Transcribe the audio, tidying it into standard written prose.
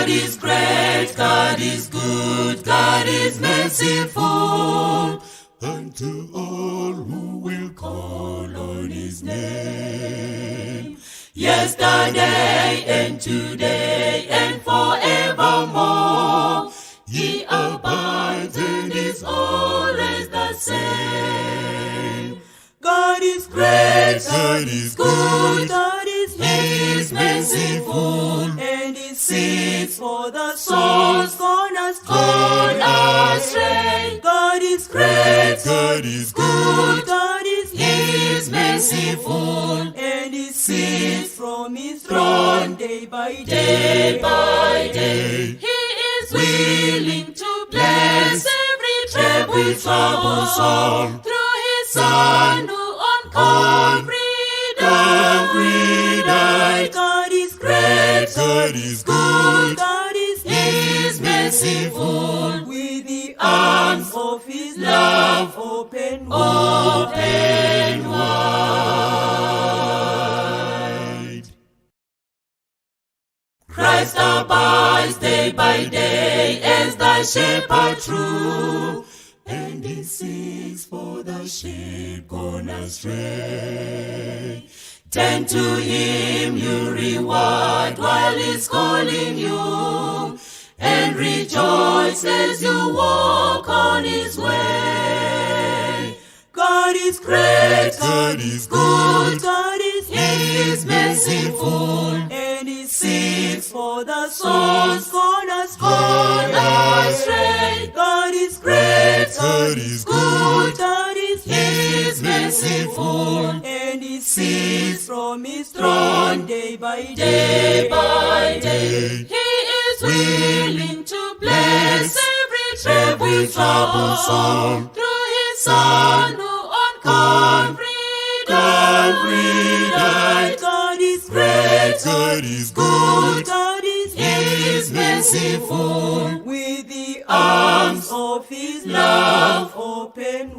God is great, God is good, God is merciful unto all who will call on his name. Yesterday and today and forevermore, he abides and is always the same. God is great, God is good, God is merciful, and he seeks for the souls gone astray. God is great, God is good, God is merciful, and he seeks from his throne day by day. He is willing to bless every troubled soul through his Son who on Calvary died. God is great, God is good, God is merciful, with the arms of his love open wide. Christ abides day by day as the shepherd true, and he seeks for the sheep gone astray. Turn to him, you reward while he's calling you, and rejoice as you walk on his way. God is great, God is good, God is merciful, and he seeks for the souls gone astray. God is great, God is good, God is merciful, and he seeks from his throne day by day. He is willing to bless every troubled soul through his Son who on Calvary died. God is great, God is good, God is merciful, with the arms of his love open